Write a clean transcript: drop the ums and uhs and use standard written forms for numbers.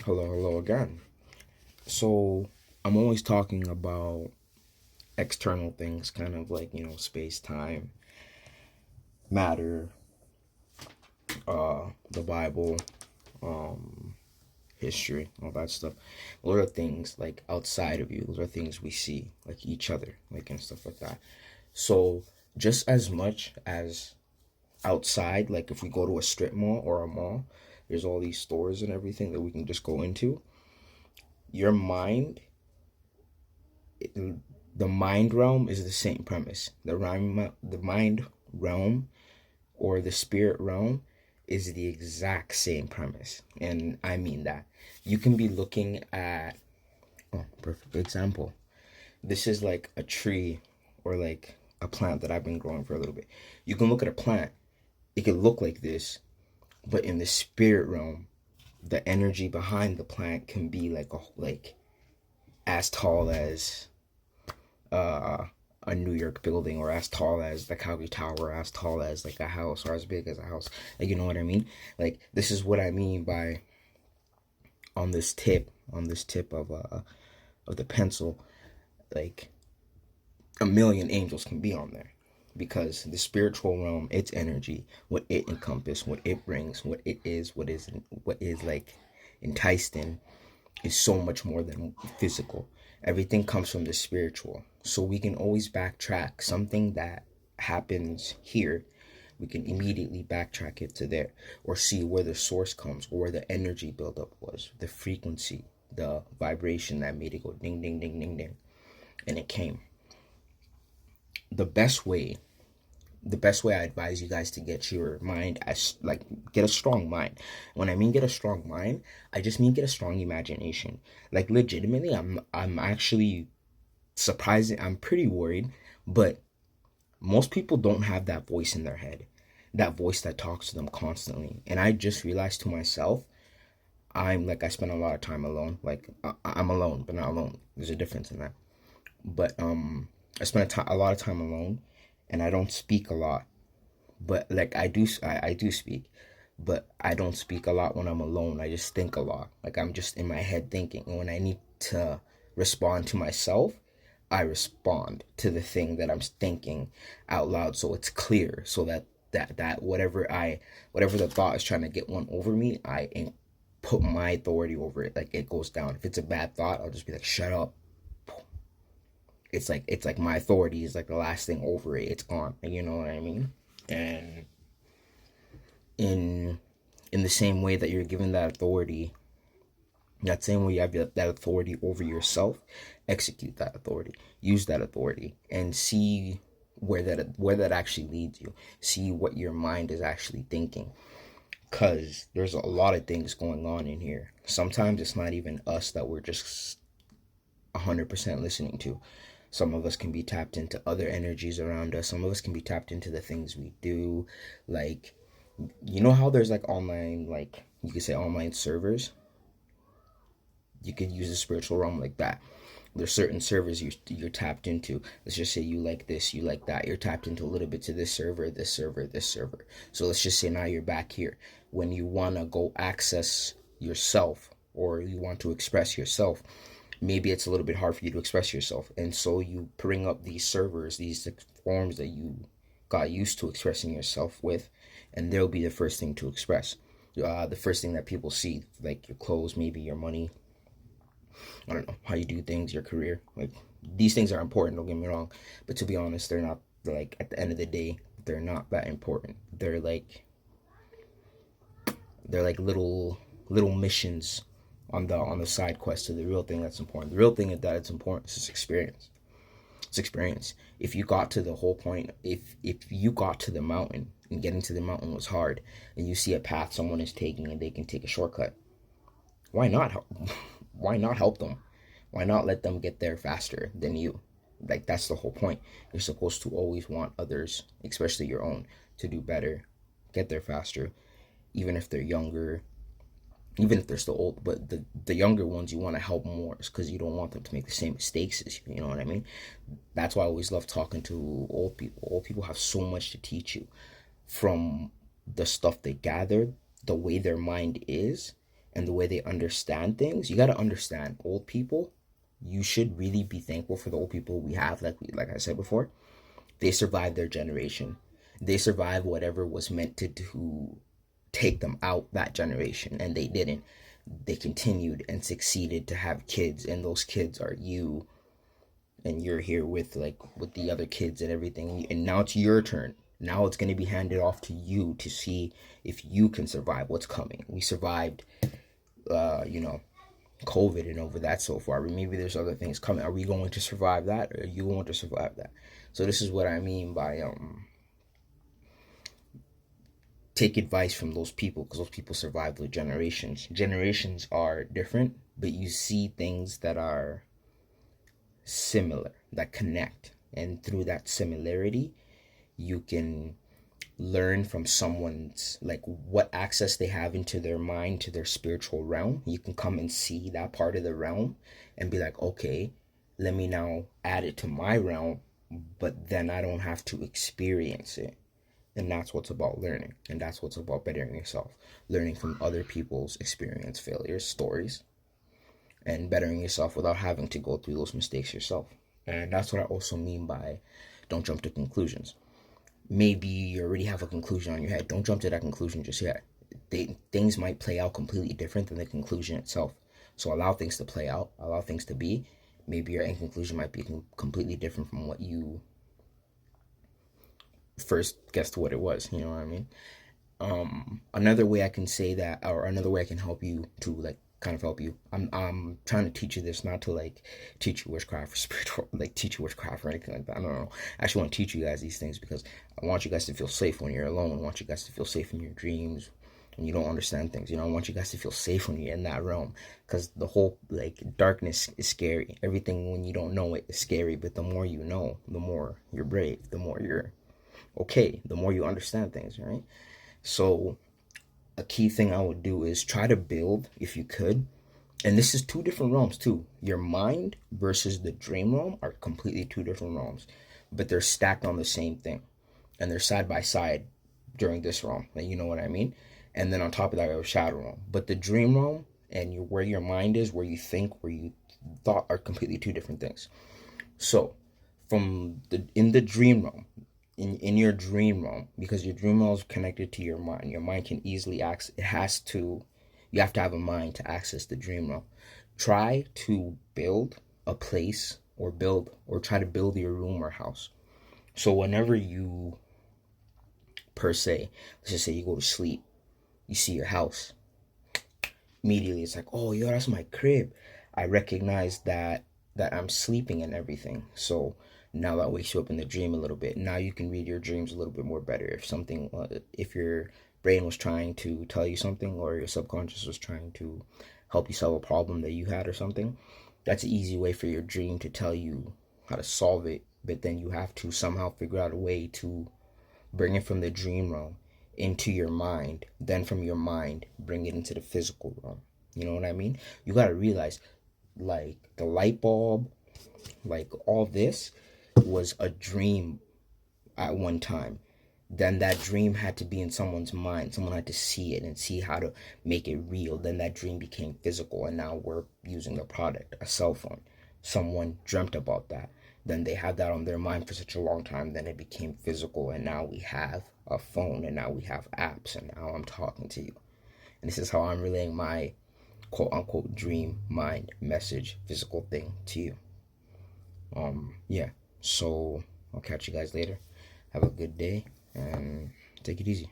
Hello, hello again. So, I'm always talking about external things, kind of like, space, time, matter, the Bible, um, history, all that stuff. Those are things like outside of you. Those are things we see, like each other, like and stuff like that. So, just as much as outside, like if we go to a strip mall or a mall, there's all these stores and everything that we can just go into. Your mind the mind realm is the same premise. The mind realm or the spirit realm is the exact same premise, and I mean that. You can be looking at, oh, perfect example. This is like a tree or like a plant that I've been growing for a little bit. You can look at a plant. It could look like this, but in the spirit realm, the energy behind the plant can be like as tall as uh, a New York building, or as tall as the Calgary Tower, or as tall as like a house, or as big as a house. Like, you know what I mean? Like, this is what I mean by on this tip of the pencil, like a million angels can be on there, because the spiritual realm, its energy, what it encompasses, what it brings, what is like enticed in, is so much more than physical. Everything comes from the spiritual. So we can always backtrack something that happens here. We can immediately backtrack it to there, or see where the source comes, or where the energy buildup was, the frequency, the vibration that made it go ding, ding, ding, ding, ding. And it came. The best way the best way I advise you guys to get your mind, as like, get a strong mind. When I mean get a strong mind, I just mean get a strong imagination. Like, legitimately, I'm actually surprised. I'm pretty worried, but most people don't have that voice in their head, that voice that talks to them constantly. And I just realized to myself, I spend a lot of time alone. Like, I'm alone, but not alone. There's a difference in that. But I spend a lot of time alone, and I don't speak a lot. But like, I do speak, but I don't speak a lot when I'm alone. I just think a lot. Like, I'm just in my head thinking. And when I need to respond to myself, I respond to the thing that I'm thinking out loud, so it's clear, so that whatever the thought is trying to get one over me, I put my authority over it. Like, it goes down. If it's a bad thought, I'll just be like, shut up. It's like my authority is like the last thing over it. It's gone. You know what I mean? And in in the same way that you're given that authority, that same way you have that authority over yourself, execute that authority, use that authority, and see where that actually leads you. See what your mind is actually thinking, because there's a lot of things going on in here. Sometimes it's not even us that we're just 100% listening to. Some of us can be tapped into other energies around us. Some of us can be tapped into the things we do. Like, you know how there's like online, like you could say online servers? You could use the spiritual realm like that. There's certain servers you're tapped into. Let's just say you like this, you like that. You're tapped into a little bit to this server, this server, this server. So let's just say now you're back here. When you want to go access yourself, or you want to express yourself, maybe it's a little bit hard for you to express yourself. And so you bring up these servers, these forms that you got used to expressing yourself with, and they'll be the first thing to express. The first thing that people see, like your clothes, maybe your money, I don't know, how you do things, your career. Like, these things are important, don't get me wrong. But to be honest, they're not, like, at the end of the day, they're not that important. They're like little missions on the side quest to the real thing that's important. The real thing that it's important is experience. It's experience. If you got to the whole point, if you got to the mountain, and getting to the mountain was hard, and you see a path someone is taking and they can take a shortcut, why not help? Why not help them? Why not let them get there faster than you? Like, that's the whole point. You're supposed to always want others, especially your own, to do better, get there faster, even if they're younger, even if they're still old. But the younger ones, you want to help more, because you don't want them to make the same mistakes as you. You know what I mean? That's why I always love talking to old people. Old people have so much to teach you, from the stuff they gathered, the way their mind is, and the way they understand things. You got to understand old people. You should really be thankful for the old people we have. Like I said before, they survived their generation. They survived whatever was meant to take them out that generation, and they didn't. They continued and succeeded to have kids, and those kids are you, and you're here with the other kids and everything. And now it's your turn. Now it's going to be handed off to you to see if you can survive what's coming. We survived COVID and over that so far, but maybe there's other things coming. Are we going to survive that, or are you going to survive that? So this is what I mean by take advice from those people, because those people survived with generations are different, but you see things that are similar, that connect, and through that similarity you can learn from someone's, like, what access they have into their mind, to their spiritual realm. You can come and see that part of the realm and be like, okay, let me now add it to my realm, but then I don't have to experience it. And that's what's about learning, and that's what's about bettering yourself, learning from other people's experience, failures, stories, and bettering yourself without having to go through those mistakes yourself. And that's what I also mean by don't jump to conclusions. Maybe you already have a conclusion on your head. Don't jump to that conclusion just yet. Things might play out completely different than the conclusion itself. So allow things to play out, allow things to be. Maybe your end conclusion might be completely different from what you first guessed what it was. You know what I mean? Another way I can say that, or another way I can help you to, like, kind of help you. I'm trying to teach you this, not to like teach you witchcraft or spiritual, like teach you witchcraft or anything like that. I don't know. I actually want to teach you guys these things because I want you guys to feel safe when you're alone. I want you guys to feel safe in your dreams when you don't understand things. You know, I want you guys to feel safe when you're in that realm, because the whole, like, darkness is scary. Everything when you don't know it is scary, but the more you know, the more you're brave, the more you're okay, the more you understand things, right? So a key thing I would do is try to build, if you could, and this is two different realms too. Your mind versus the dream realm are completely two different realms, but they're stacked on the same thing, and they're side by side during this realm. Like, you know what I mean? And then on top of that, we have a shadow realm. But the dream realm and where your mind is, where you think, where you thought, are completely two different things. So, in the dream realm, in your dream realm, because your dream realm is connected to your mind. Your mind can easily access. You have to have a mind to access the dream realm. Try to build a place, or try to build your room or house. So whenever you, per se, let's just say you go to sleep, you see your house. Immediately it's like, oh, yo, that's my crib. I recognize that I'm sleeping and everything. So now that wakes you up in the dream a little bit. Now you can read your dreams a little bit more better. If your brain was trying to tell you something, or your subconscious was trying to help you solve a problem that you had or something, that's an easy way for your dream to tell you how to solve it. But then you have to somehow figure out a way to bring it from the dream realm into your mind, then from your mind bring it into the physical realm. You know what I mean? You got to realize, like, the light bulb, like, all this was a dream at one time. Then that dream had to be in someone's mind. Someone had to see it and see how to make it real. Then that dream became physical, and now we're using the product, a cell phone. Someone dreamt about that. Then they had that on their mind for such a long time. Then it became physical, and now we have a phone, and now we have apps, and now I'm talking to you. And this is how I'm relaying my quote-unquote dream mind message, physical thing to you. Yeah. So I'll catch you guys later. Have a good day and take it easy.